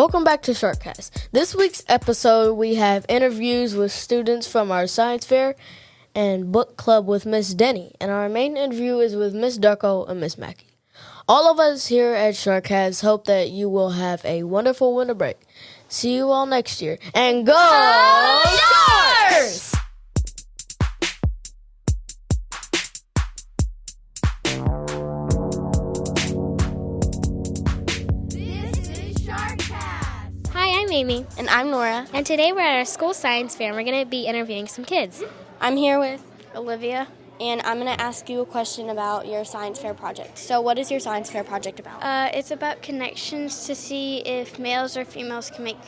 Welcome back to SharkCast. This week's episode, we have interviews with students from our science fair and book club with Miss Denny, and our main interview is with Miss Darko and Miss Mackey. All of us here at SharkCast hope that you will have a wonderful winter break. See you all next year, and go Sharks! Hi, I'm Amy. And I'm Nora. And today we're at our school science fair and we're going to be interviewing some kids. I'm here with Olivia. And I'm going to ask you a question about your science fair project. So what is your science fair project about? It's about connections to see if males or females can make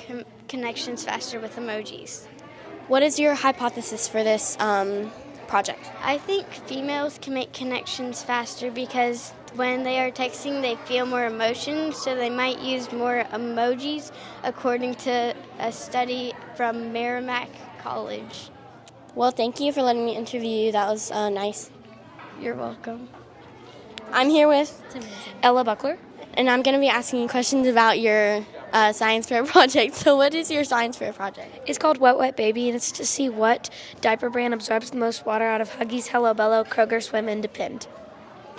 connections faster with emojis. What is your hypothesis for this project? I think females can make connections faster because when they are texting, they feel more emotions, so they might use more emojis, according to a study from Merrimack College. Well, thank you for letting me interview you. That was nice. You're welcome. I'm here with Ella Buckler. And I'm going to be asking you questions about your science fair project. So what is your science fair project? It's called Wet Wet Baby, and it's to see what diaper brand absorbs the most water out of Huggies, Hello Bello, Kroger, Swim, and Depend.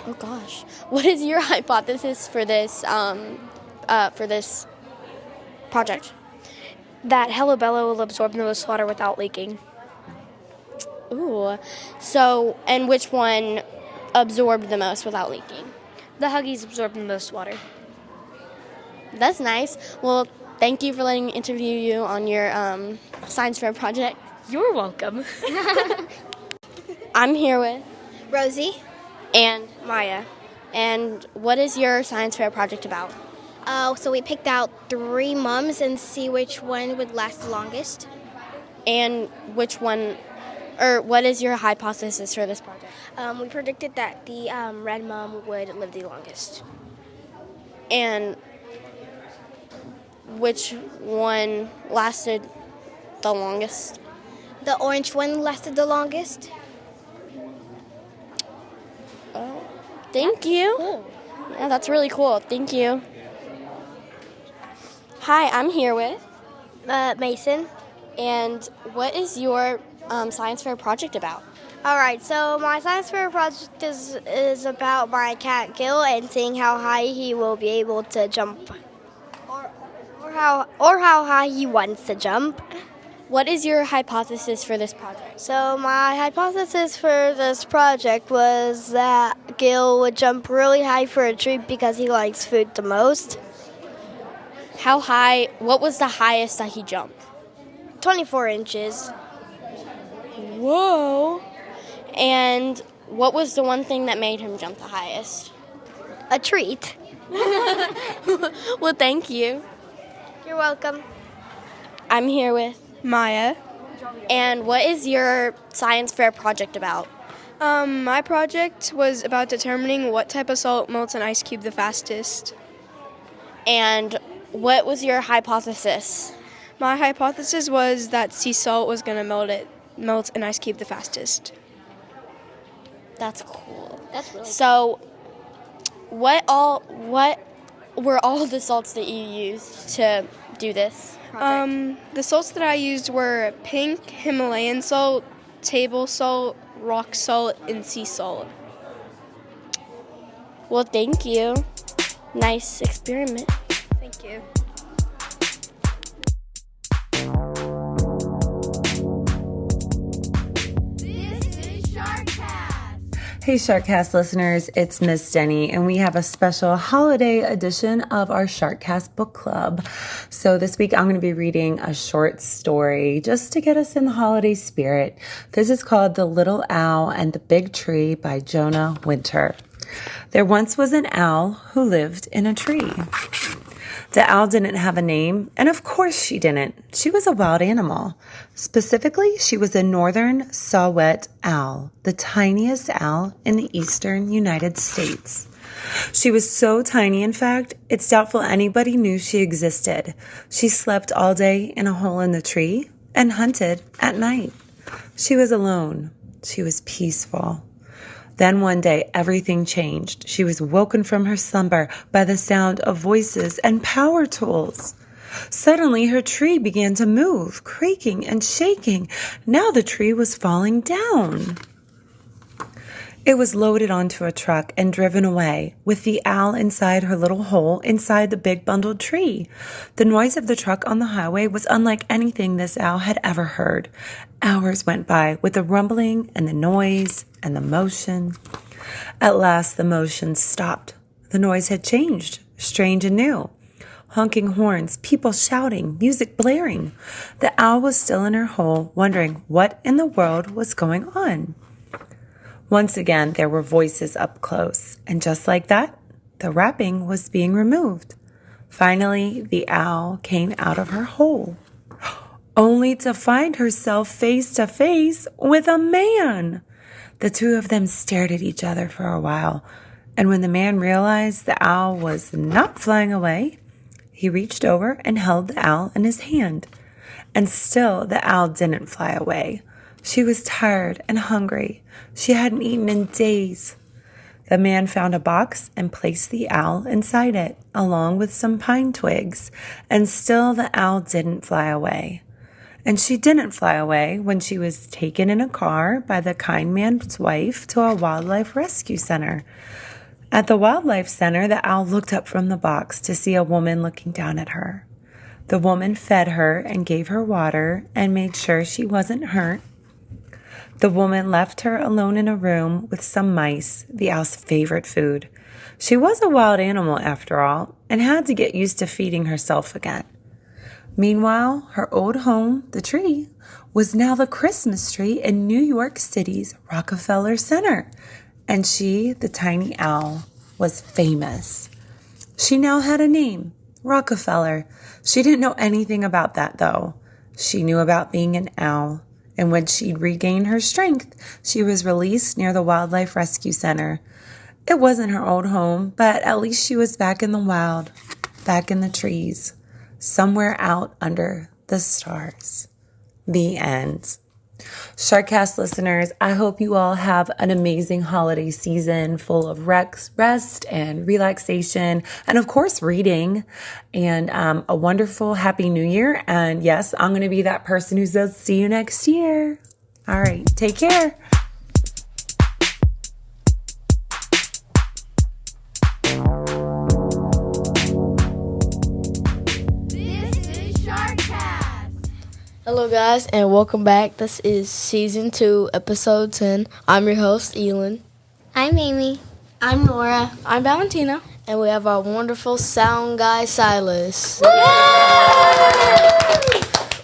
Oh, gosh. What is your hypothesis for this project? That Hello Bello will absorb the most water without leaking. Ooh. So, and which one absorbed the most without leaking? The Huggies absorb the most water. That's nice. Well, thank you for letting me interview you on your science fair project. You're welcome. I'm here with Rosie and Maya. And what is your science fair project about? So we picked out 3 mums and see which one would last the longest. And which one, or what is your hypothesis for this project? We predicted that the red mum would live the longest. And which one lasted the longest? The orange one lasted the longest. Oh, thank you. Cool. Yeah, that's really cool. Thank you. Hi, I'm here with Mason. And what is your science fair project about? All right, so my science fair project is about my cat Gil and seeing how high he will be able to jump, or how high he wants to jump. What is your hypothesis for this project? So my hypothesis for this project was that Gil would jump really high for a treat because he likes food the most. How high? What was the highest that he jumped? 24 inches. Whoa. And what was the one thing that made him jump the highest? A treat. Well, thank you. You're welcome. I'm here with Maya. And what is your science fair project about? My project was about determining what type of salt melts an ice cube the fastest. And what was your hypothesis? My hypothesis was that sea salt was going to melt an ice cube the fastest. That's cool. That's really So, what were all the salts that you used to do this project? The salts that I used were pink Himalayan salt, table salt, rock salt, and sea salt. Well, thank you. Nice experiment. Thank you. Hey SharkCast listeners, it's Miss Denny, and we have a special holiday edition of our SharkCast book club. So this week I'm going to be reading a short story just to get us in the holiday spirit. This is called The Little Owl and the Big Tree by Jonah Winter. There once was an owl who lived in a tree. The owl didn't have a name, and of course she didn't. She was a wild animal. Specifically, she was a northern saw-whet owl, the tiniest owl in the eastern United States. She was so tiny, in fact, it's doubtful anybody knew she existed. She slept all day in a hole in the tree and hunted at night. She was alone. She was peaceful. Then one day, everything changed. She was woken from her slumber by the sound of voices and power tools. Suddenly, her tree began to move, creaking and shaking. Now the tree was falling down. It was loaded onto a truck and driven away, with the owl inside her little hole inside the big bundled tree. The noise of the truck on the highway was unlike anything this owl had ever heard. Hours went by with the rumbling and the noise and the motion. At last, the motion stopped. The noise had changed, strange and new. Honking horns, people shouting, music blaring. The owl was still in her hole, wondering what in the world was going on. Once again, there were voices up close, and just like that, the wrapping was being removed. Finally, the owl came out of her hole, only to find herself face to face with a man. The two of them stared at each other for a while, and when the man realized the owl was not flying away, he reached over and held the owl in his hand. And still, the owl didn't fly away. She was tired and hungry. She hadn't eaten in days. The man found a box and placed the owl inside it, along with some pine twigs, and still the owl didn't fly away. And she didn't fly away when she was taken in a car by the kind man's wife to a wildlife rescue center. At the wildlife center, the owl looked up from the box to see a woman looking down at her. The woman fed her and gave her water and made sure she wasn't hurt. The woman left her alone in a room with some mice, the owl's favorite food. She was a wild animal after all, and had to get used to feeding herself again. Meanwhile, her old home, the tree, was now the Christmas tree in New York City's Rockefeller Center. And she, the tiny owl, was famous. She now had a name, Rockefeller. She didn't know anything about that, though. She knew about being an owl. And when she'd regained her strength, she was released near the Wildlife Rescue Center. It wasn't her old home, but at least she was back in the wild, back in the trees, somewhere out under the stars. The end. SharkCast listeners, I hope you all have an amazing holiday season full of rest and relaxation, and of course, reading, and a wonderful Happy New Year. And yes, I'm going to be that person who says, see you next year. All right, take care. Hello, guys, and welcome back. This is Season 2, Episode 10. I'm your host, Elin. I'm Amy. I'm Nora. I'm Valentina. And we have our wonderful sound guy, Silas.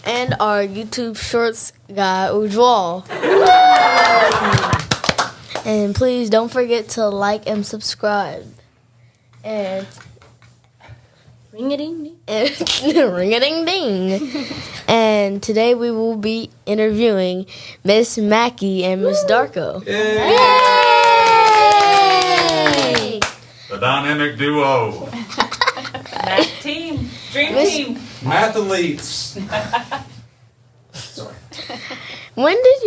And our YouTube Shorts guy, Ujwal. And please don't forget to like and subscribe. And Ring-a-ding-ding. ring-a-ding-ding. And today we will be interviewing Miss Mackey and Miss Darko. Yay! The dynamic duo. Math team. Dream team. Math elites. Sorry. When did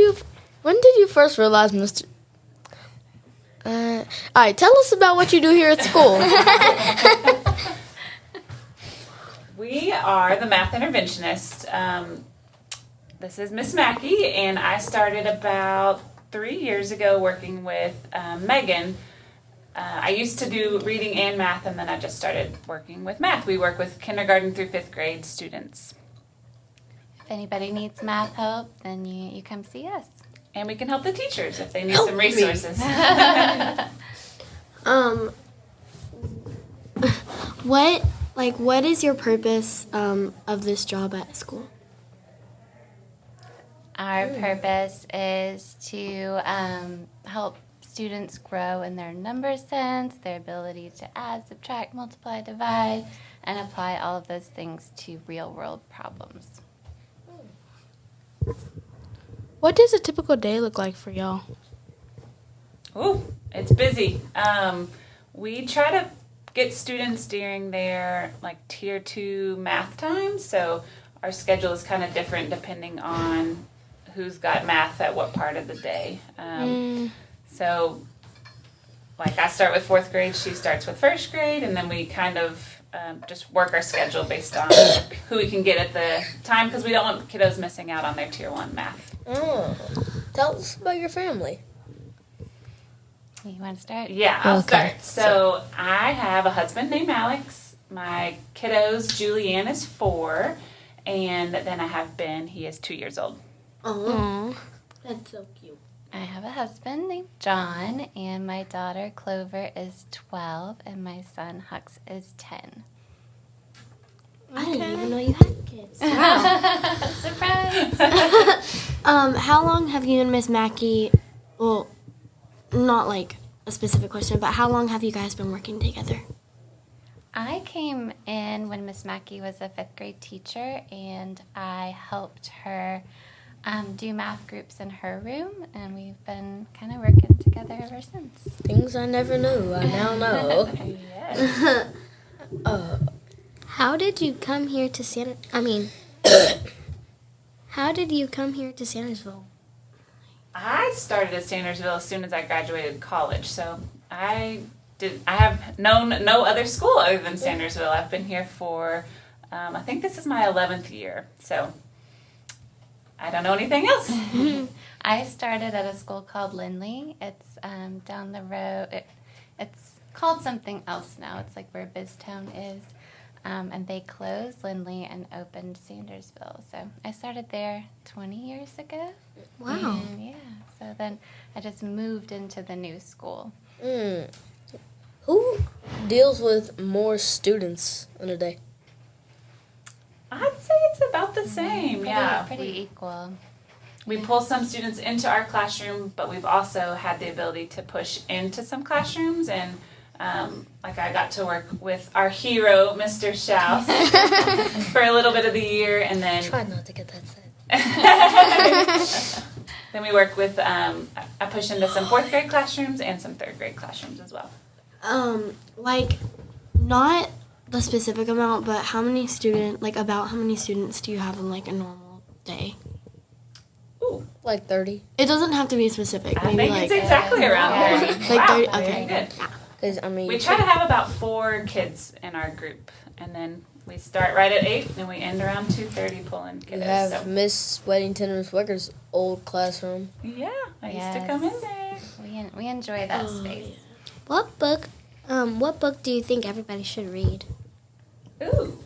you first realize, Mr. All right, tell us about what you do here at school. We are the math interventionist. This is Miss Mackey, and I started about 3 years ago working with Megan. I used to do reading and math, and then I just started working with math. We work with kindergarten through 5th grade students. If anybody needs math help, then you come see us. And we can help the teachers if they need some resources. What is your purpose of this job at school? Our purpose is to help students grow in their number sense, their ability to add, subtract, multiply, divide, and apply all of those things to real-world problems. What does a typical day look like for y'all? Ooh, it's busy. We try to get students during their tier 2 math time, so our schedule is kind of different depending on who's got math at what part of the day. So I start with 4th grade, she starts with 1st grade, and then we kind of just work our schedule based on who we can get at the time, because we don't want kiddos missing out on their Tier 1 math. Oh, tell us about your family. You want to start? Yeah, I'll start. So I have a husband named Alex. My kiddos, Julianne is 4, and then I have Ben. He is 2 years old. Oh, that's so cute. I have a husband named John, and my daughter Clover is 12, and my son Hux is 10. I didn't even know you had kids. Wow. Surprise! How long have you and Miss Mackey, well, not like a specific question, but how long have you guys been working together? I came in when Miss Mackey was a 5th grade teacher, and I helped her do math groups in her room, and we've been kind of working together ever since. Things I never knew, I now know. Yes. How did you come here to how did you come here to Sandersville? I started at Sandersville as soon as I graduated college, so I have known no other school other than Sandersville. I've been here for, I think this is my 11th year, so I don't know anything else. I started at a school called Lindley. It's down the road. It's called something else now. It's like where Biztown is. And they closed Lindley and opened Sandersville. So I started there 20 years ago. Wow. And yeah, so then I just moved into the new school. Who deals with more students in a day? I'd say it's about the same, Pretty equal. We pull some students into our classroom, but we've also had the ability to push into some classrooms, and like I got to work with our hero, Mr. Schaus, for a little bit of the year, and then Try not to get that said. then we work with I push into some 4th grade classrooms and some 3rd grade classrooms as well. Like, not the specific amount, but about how many students do you have in like a normal day? Ooh, Like 30. It doesn't have to be specific. I Maybe think it's exactly around 30. Like 30, Wow, okay. very good. 'Cause, I mean, We try to have about 4 kids in our group, and then we start right at 8, and we end around 2:30 pulling you kiddos. have So. Miss Weddington and Miss Wicker's old classroom. Yeah, I used to Yes. come in there. We enjoy that space. What book do you think everybody should read? Ooh.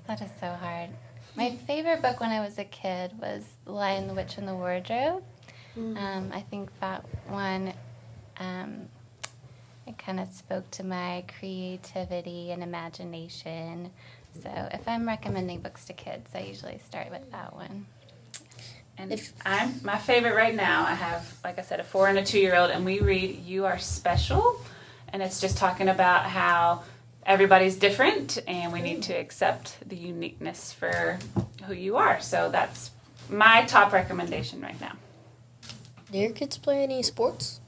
That is so hard. My favorite book when I was a kid was The Lion, the Witch, and the Wardrobe. I think that one, it kind of spoke to my creativity and imagination. So if I'm recommending books to kids, I usually start with that one. And my favorite right now, I have, like I said, a 4 and a 2-year-old, and we read You Are Special, and it's just talking about how everybody's different, and we need to accept the uniqueness for who you are. So that's my top recommendation right now. Do your kids play any sports?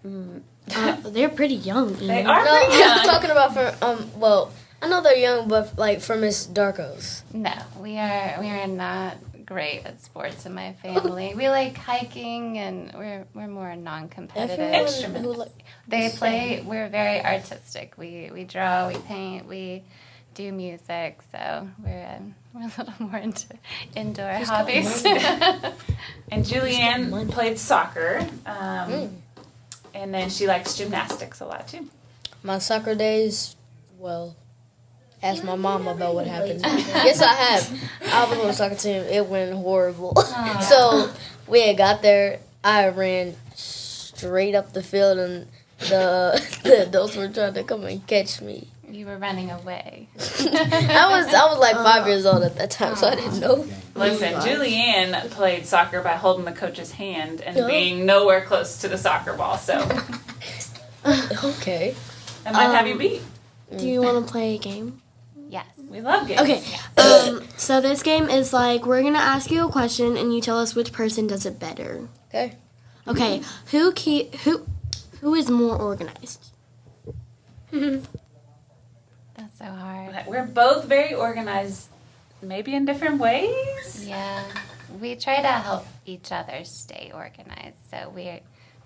They're pretty young. They are No, pretty young. I'm talking about for I know they're young, but like for Miss Darko's. No, we are not great at sports in my family. We like hiking, and we're more non-competitive. Everyone who We're very artistic. We draw, we paint, we do music. So we're a little more into indoor hobbies. And Julianne played soccer, and then she likes gymnastics a lot too. My soccer days, ask my mom about what happened. Yes, I have. I was on the soccer team. It went horrible. So we had got there. I ran straight up the field, and the adults were trying to come and catch me. You were running away. I was like 5 years old at that time, so I didn't know. Listen, Julianne played soccer by holding the coach's hand and being nowhere close to the soccer ball. So Okay. I might have you beat. Do you want to play a game? Yes. We love games. Okay. So this game is like, we're gonna ask you a question, and you tell us which person does it better. Okay. Okay. Who is more organized? That's so hard. We're both very organized, maybe in different ways. Yeah. We try to help each other stay organized. So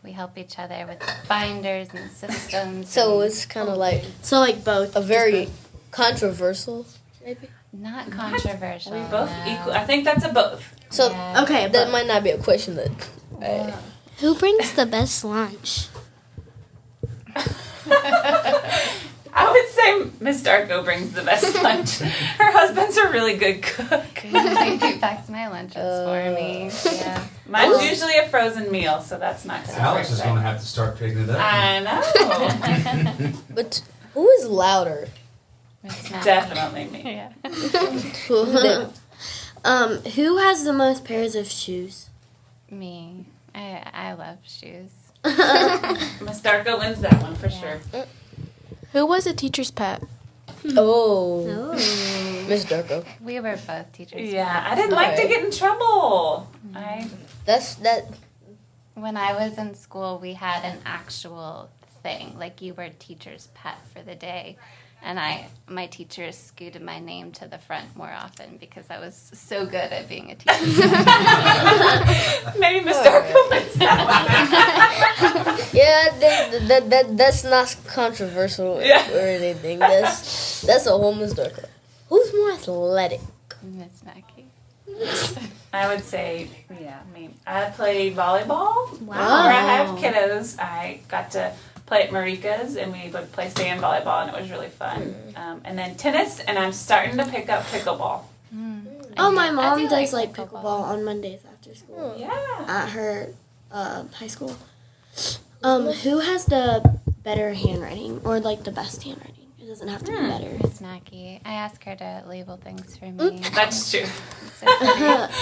we help each other with binders and systems. So and it's kind of like So like both. a very controversial, maybe. not controversial. We both no. equal. I think that's a both. So Yeah. Okay, that but might not be a question that. Who brings the best lunch? I would say Miss Darko brings the best lunch. Her husband's a really good cook. He packs my lunches for me. Yeah. Mine's usually a frozen meal, so that's not good. Alex is going to have to start picking it up. I know. But who is louder? It's not- Definitely me. Yeah. who has the most pairs of shoes? Me. I love shoes. Miss Darko wins that one for sure. Who was a teacher's pet? Oh, Miss Darko. We were both teachers. Yeah, I didn't like to get in trouble. That's that. When I was in school, we had an actual thing. Like, you were teacher's pet for the day. And my teacher scooted my name to the front more often because I was so good at being a teacher. Maybe Miss Darko wins that Yeah, that's not controversial or anything. That's a whole Miss Darko. Who's more athletic? Miss Mackey. one. I would say, me. I played volleyball. Wow. Where I have kiddos, I got to play at Marika's, and we would play sand volleyball, and it was really fun. And then tennis, and I'm starting to pick up pickleball. Oh, my I mom do does like like pickleball. pickleball on Mondays after school Yeah. at her high school. Who has the better handwriting or like the best handwriting? It doesn't have to be better. Miss Mackey. I ask her to label things for me. That's true. So pretty.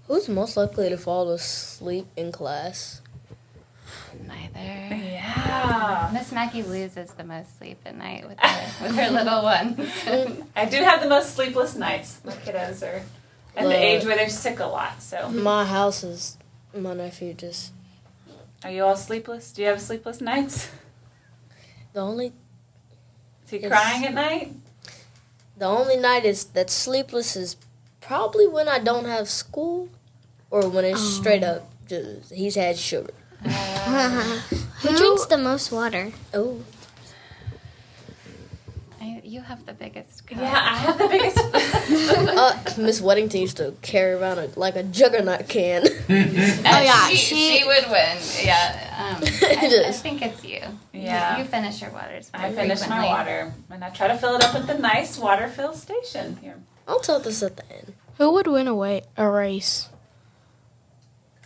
Who's most likely to fall asleep in class? Neither. Yeah. Miss Mackey loses the most sleep at night with her little ones. I do have the most sleepless nights. My kiddos are at the age where they're sick a lot, so. My house is my nephew just Are you all sleepless? Do you have sleepless nights? the only Is he crying at night? night is that's sleepless is probably when I don't have school or when it's straight up just he's had sugar. Who drinks the most water? Oh, You have the biggest cup. Yeah, I have the biggest. Miss Weddington used to carry around like a juggernaut can. She would win. Yeah. I think it's you. Yeah. You finish your waters. I finish my water, and I try to fill it up at the nice water fill station here. I'll tell this at the end. Who would win a race?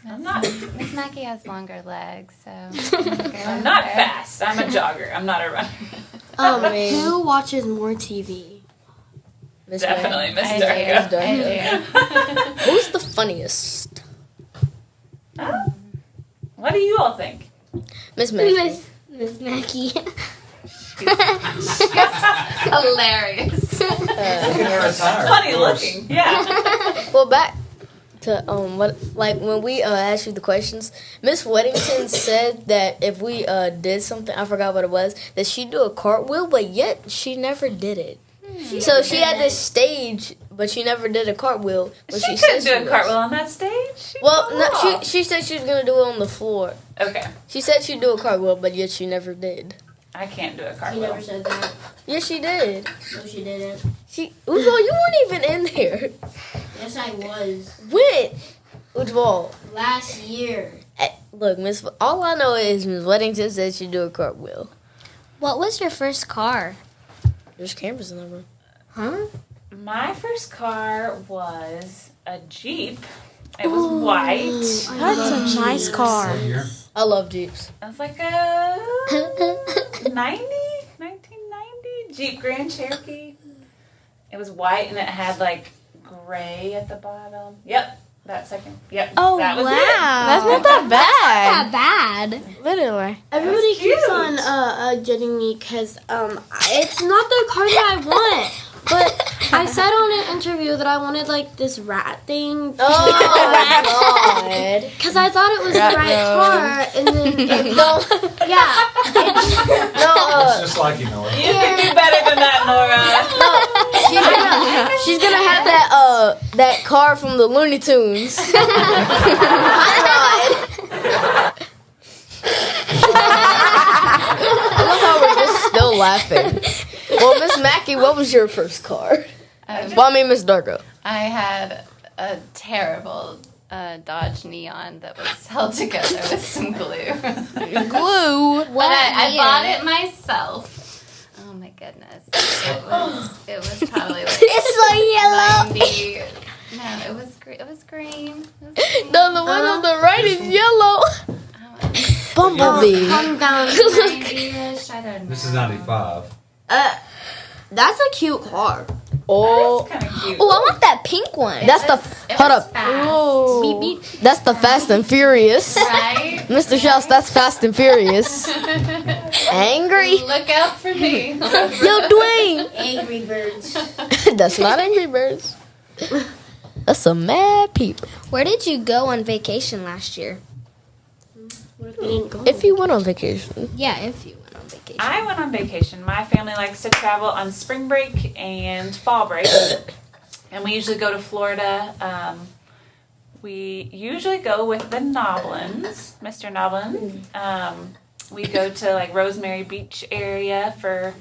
I'm not. Miss Mackey has longer legs, so I'm not fast. I'm a jogger. I'm not a runner. Who watches more TV? Miss Definitely Miss I Darko. do. Who's the funniest? What do you all think? Miss Mackey. Miss Mackey. Hilarious. Funny looking. Yeah. Well, back to when we asked you the questions, Miss Weddington said that if we did something, I forgot what it was, that she'd do a cartwheel, but yet she never did it. So she had this stage, but she never did a cartwheel. But She said couldn't do a was. cartwell on that stage. Well, no, she said she was gonna do it on the floor. Okay. She said she'd do a cartwheel, but yet she never did. I can't do a She cartwheel. never said that. Yes, she did. No, she didn't. Ujjwal, you weren't even in there. Yes, I was. When? Ujjwal. Last year. Look, Miss. All I know is Miss Weddington said she'd do a cartwheel. What was your first car? There's cameras in the room. Huh? My first car was a Jeep. It was white. That's a nice car. What year? I love Jeeps. It was like a 1990 Jeep Grand Cherokee. It was white and it had like gray at the bottom. Yep, that second. Yep. Oh, that was wow. That's not that bad. Not bad. Literally. Everybody keeps cute. on judging me because it's not the car that I want. But I said on an interview that I wanted like this rat thing. Oh my god. Because I thought it was the right car, and then yeah. It's just like you know it. You can do better than that, Nora. She's gonna have that car from the Looney Tunes. laughing. Well, Miss Mackey, what was your first car? Miss Darko. I had a terrible Dodge Neon that was held together with some glue. Glue? But I bought it myself. Oh my goodness. It was probably like It's like yellow. 90. No, it was green. It was green. No, the one on the right is yellow. Bumblebee. Calm down. 90-ish, I don't know. This is 95. That's a cute car. Oh, Kind of cute. Oh, I want that pink one. that's the It hold was up. fast, Beep beep. That's the Fast and Furious. right? Mr. Shells, that's Fast and Furious. Angry. Look out for me. Yo, Dwayne. Angry Birds. That's not Angry Birds. That's a mad people. Where did you go on vacation last year? What if we didn't go? If you went on vacation. Yeah, if you went on vacation. I went on vacation. My family likes to travel on spring break and fall break. And we usually go to Florida. We usually go with the Noblins, Mr. Noblin. We go to like Rosemary Beach area for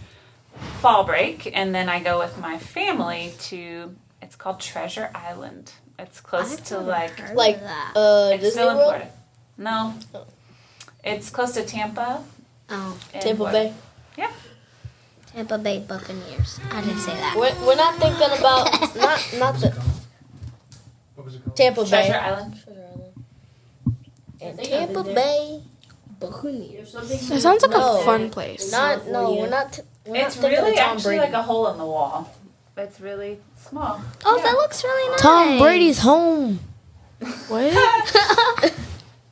fall break. And then I go with my family to, it's called Treasure Island. It's close to like Heard Like, of that. it's Disney still in World? Florida. No. It's close to Tampa. Oh, and Tampa what- Bay. Yeah. Tampa Bay Buccaneers. I didn't say that. We're not thinking about not the What was it called? Tampa Treasure Bay. Island. And Tampa Bay. Buccaneers. That sounds like No. a fun place. Not no, we're not. We're It's not thinking really of Tom actually Brady. like a hole in the wall. It's really small. Oh, Yeah. that looks really nice. Tom Brady's home. What?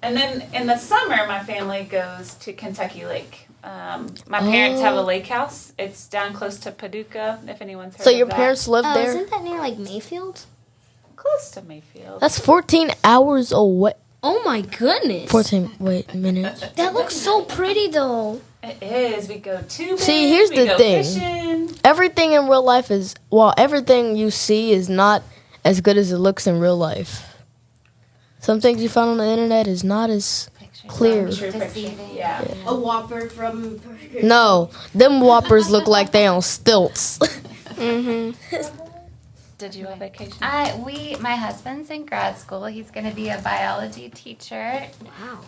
And then in the summer, my family goes to Kentucky Lake. My parents have a lake house. It's down close to Paducah, if anyone's heard So of your that. parents live Oh, there? isn't that near like Mayfield? Close to Mayfield. That's 14 hours away. Oh my goodness. 14 minutes. That looks so pretty though. It is. We go tubing. See, here's we the go thing. Fishing. Everything in real life is everything you see is not as good as it looks in real life. Some things you find on the internet is not as clear. True picture. Deceiving. Yeah. A Whopper from Burger. No, them Whoppers look like they on stilts. Did you have vacation? My husband's in grad school. He's going to be a biology teacher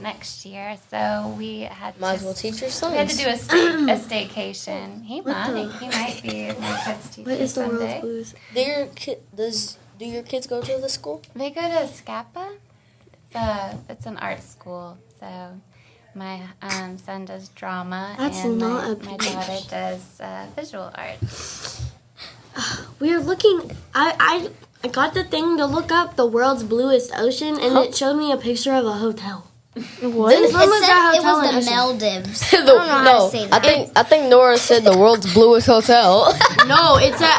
next year. So we had Might as well teach your we had to sons. do a staycation. He might be my kid's teacher What is the world's someday. blues? Do your kids go to the school? They go to SCAPA. It's an art school. So my son does drama, That's and not a my peach. daughter does visual art. We are looking. I got the thing to look up the world's bluest ocean, and it showed me a picture of a hotel. What? It It was said it hotel was in the Ocean. Maldives. No, say I that. think Nora said the world's bluest hotel. No, it said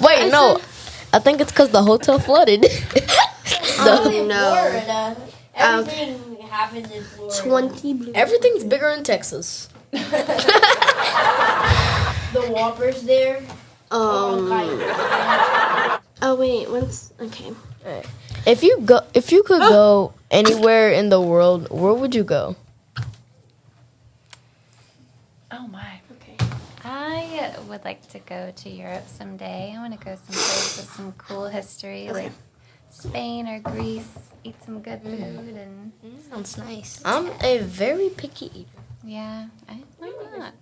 Wait, no. I think it's because the hotel flooded. no. Everything happens in Florida. 20 blue. Everything's bigger in Texas. The Whoppers there. Oh wait, once. Okay. If you could go anywhere in the world, where would you go? Oh my. I would like to go to Europe someday. I want to go someplace with some cool history, like Spain or Greece. Eat some good food and Sounds nice. I'm a very picky eater. yeah. Why not?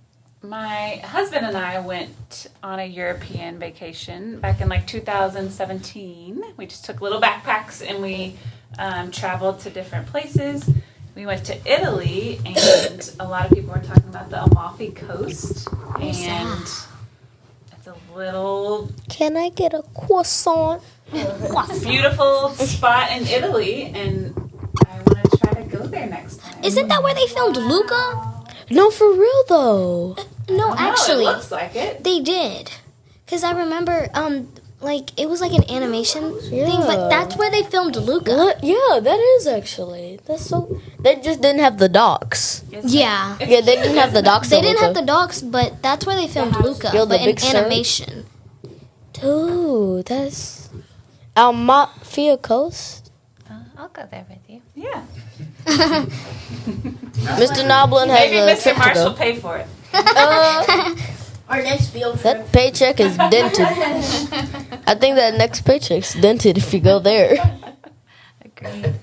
My husband and I went on a European vacation back in like 2017. We just took little backpacks and we traveled to different places. We went to Italy, and a lot of people were talking about the Amalfi Coast. And it's a little Can I get a croissant? beautiful spot in Italy, and I want to try to go there next time. Isn't that where they filmed Luca? No, for real though. No, No, actually, it looks like it. they did. Cause I remember, like it was like an animation thing, but that's where they filmed Luca. What? Yeah, that is actually. That's so. They just didn't have the docks. Yeah, Yeah, they didn't have the docks. they didn't have the dogs, but that's where they filmed Luca, Yo, the but in big surf? animation. Dude, that's Amalfi Coast. I'll go there with you. Yeah. Mr. Noblin has Maybe a Mr. trip to Marsh will go. pay for it. Our next field trip. That paycheck is dented. I think that next paycheck's dented if you go there. Agreed.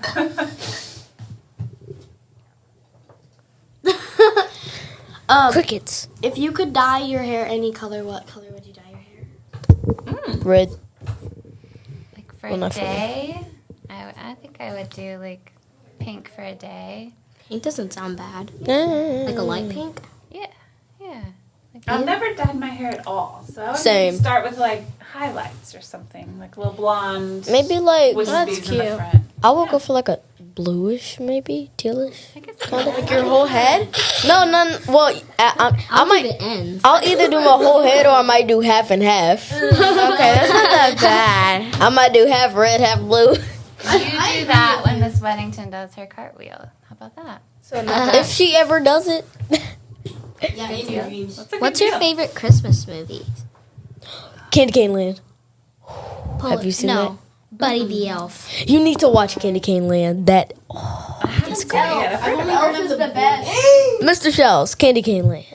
Crickets. If you could dye your hair any color, what color would you dye your hair? Red. Like for Well, a not for me. day, I think I would do like pink for a day. Pink doesn't sound bad. Like a light pink? Yeah, yeah. Like I've never dyed my hair at all, so I would Same. maybe start with like highlights or something, like a little blonde. Maybe like with That's these in the cute. front. I will go for like a bluish, maybe tealish. Kind of Like your whole head? No, none. Well, I might. the ends. I'll either do my whole head or I might do half and half. Okay, that's not that bad. I might do half red, half blue. You do that when Miss Weddington does her cartwheel. How about that? If she ever does it. Yeah, in your dreams. That's a good What's your deal. favorite Christmas movie? Candy Cane Land. Have you seen no. Buddy the Elf. that? You need to watch Candy Cane Land. That I haven't seen it yet. I've heard about Elf it. is the best. Mr. Shells, Candy Cane Land.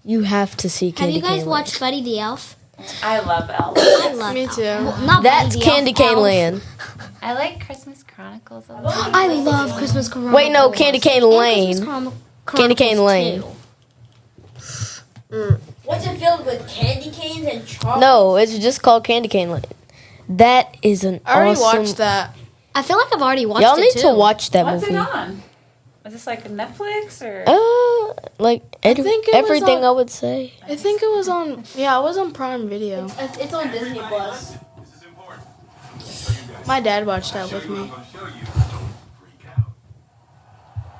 You have to see Have Candy you Cane guys Land. watched Buddy the Elf? I love Elf. I love Me Elf. too. Well, not That's Buddy the Candy Elf, Cane Elf. Land. I like Christmas Chronicles a lot. I love Christmas Chronicles. Wait, no, Candy Cane And Lane. Christmas Candy Cane Chronicles Lane. too. What's it filled with? Candy canes and chocolate? No, it's just called Candy Cane Lane. That is an I already awesome. watched that. I feel like I've already watched Y'all it need too. to watch that What's movie. it on? Is this like Netflix or? Everything it was on- I would say. I think it was on. Yeah, it was on Prime Video. It's on Disney Plus. My dad watched that with me.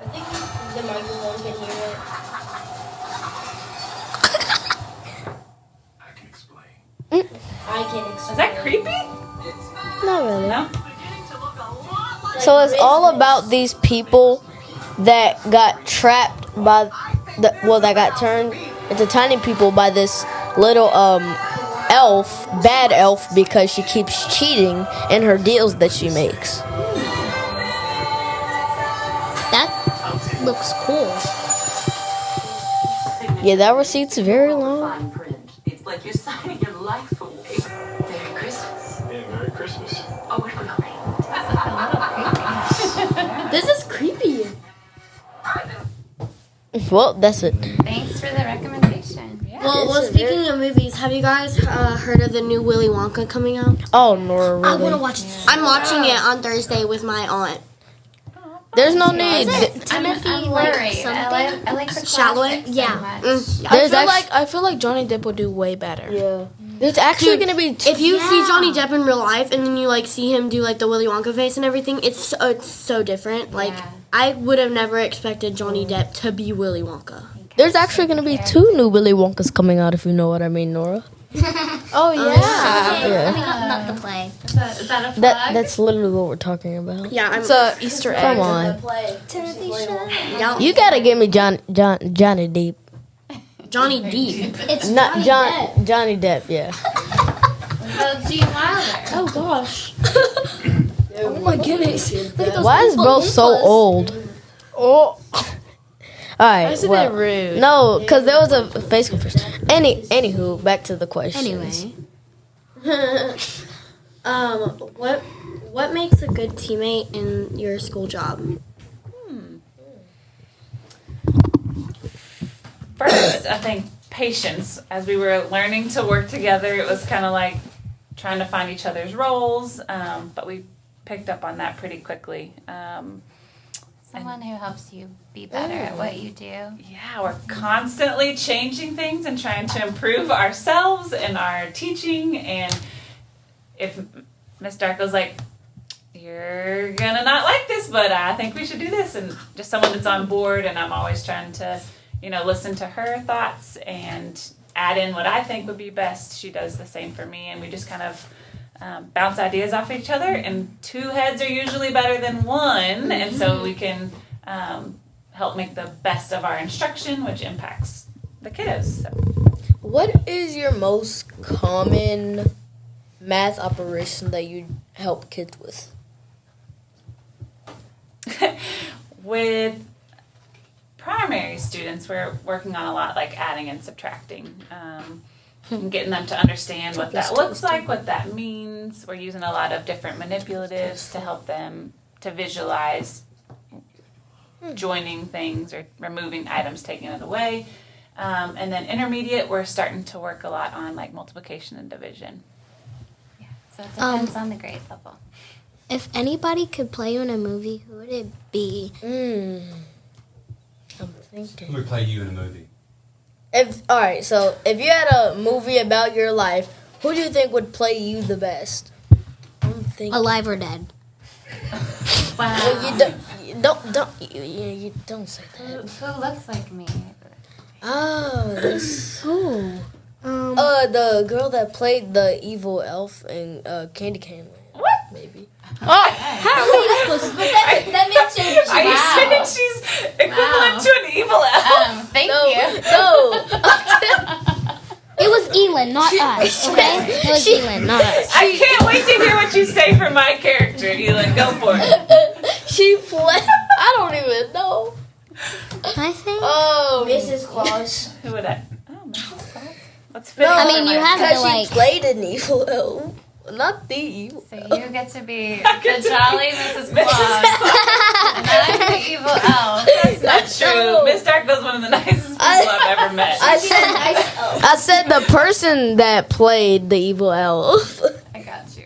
I think the microphone can hear it. I can explain. Is that creepy? Not really. No. So it's all about these people that got trapped by that got turned into tiny people by this little elf, bad elf, because she keeps cheating in her deals that she makes. That looks cool. Yeah, that receipt's very long. Fine print. It's like you're signing your life away. Merry Christmas. Yeah, Merry Christmas. Oh, it will be. This is creepy. Well, that's it. Thanks for the recommendation. Yeah. Well, speaking of movies, have you guys heard of the new Willy Wonka coming out? Oh, Nora, I want really? to watch it. I'm watching it on Thursday with my aunt. There's no need. Timothy, I'm like worried. something. I like the Chalamet? classics so Yeah. much. I feel like Johnny Depp would do way better. Yeah. There's actually Dude, gonna be. If you see Johnny Depp in real life and then you like see him do like the Willy Wonka face and everything, it's so different. Like Yeah. I would have never expected Johnny Depp to be Willy Wonka. There's actually gonna be 2 new Willy Wonkas coming out, if you know what I mean, Nora. Oh yeah. Yeah. I mean, not the play. Is that a flag? That's literally what we're talking about. Yeah, It's a Easter egg. Come on. Timothy Chalamet. You gotta give me Johnny Depp. Johnny Depp. It's Not Johnny Depp, yeah. Well, Gene Wilder. Oh gosh. Oh my goodness. Why is bro so old? Oh. Alright, That's a well, bit rude. no, because there was a face comparison. Anywho, back to the question. Anyway. What makes a good teammate in your school job? First, I think patience. As we were learning to work together, it was kind of like trying to find each other's roles, but we picked up on that pretty quickly. Someone who helps you be better at what you do. Yeah, we're constantly changing things and trying to improve ourselves and our teaching. And if Miss Darko's like, you're gonna not like this, but I think we should do this, and just someone that's on board, and I'm always trying to, listen to her thoughts and add in what I think would be best. She does the same for me, and we just kind of bounce ideas off each other, and 2 heads are usually better than 1, and so we can help make the best of our instruction, which impacts the kiddos. So. What is your most common math operation that you help kids with? With primary students, we're working on a lot like adding and subtracting. And getting them to understand what that looks like, what that means. We're using a lot of different manipulatives to help them to visualize joining things or removing items, taking it away. And then intermediate, we're starting to work a lot on like multiplication and division. Yeah, so it depends on the grade level. If anybody could play you in a movie, who would it be? I'm thinking. Who would play you in a movie? Alright, so if you had a movie about your life, who do you think would play you the best? I'm thinking. Alive or dead? Wow. Well, you don't say that. Who looks like me? Oh, this. Who? The girl that played the evil elf in Candy Cane Land. What? Maybe. How are we supposed to? That means she's Are you saying she's equivalent to an evil elf? Thank No, you. no. It was Elin, not us. Okay, it was Elin, not us. I can't wait to hear what you say for my character, Elin. Go for it. She played. I don't even know. I think. Oh, Mrs. Claus. Who would I? Oh, Mrs. Claus. Let's fit No, I mean, you have to because like. she played an evil elf, not the evil. So you get to be the jolly Mrs. Claus, and I'm the evil elf. That's not true. No. Miss Darkville's one of the nicest people I've ever met. I said the person that played the evil elf. I got you.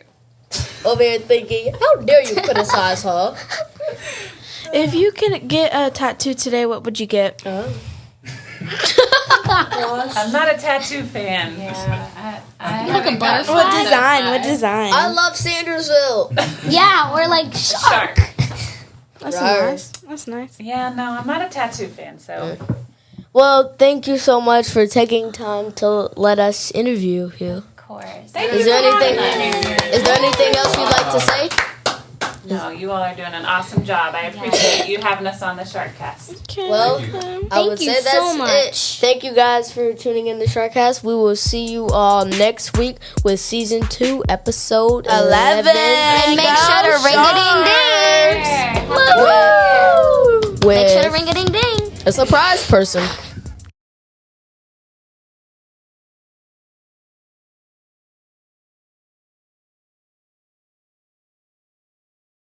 Over here thinking, how dare you criticize her? If you could get a tattoo today, what would you get? I'm not a tattoo fan. Yeah, Like a butterfly? What design? What design? I love Sandersville. Yeah, or like Shark. That's Rawr. nice. That's nice. Yeah, no, I'm not a tattoo fan, so. Well, thank you so much for taking time to let us interview you. Of course. Thank Is you there for having anything? me. Is there anything else you'd like to say? No, you all are doing an awesome job. I appreciate you having us on the SharkCast. Okay. Well, I would you say that's so much. it. Thank you guys for tuning in to SharkCast. We will see you all next week with season 2, episode 11. And make sure to ring a ding ding. With Make sure to ring a ding ding. a surprise person.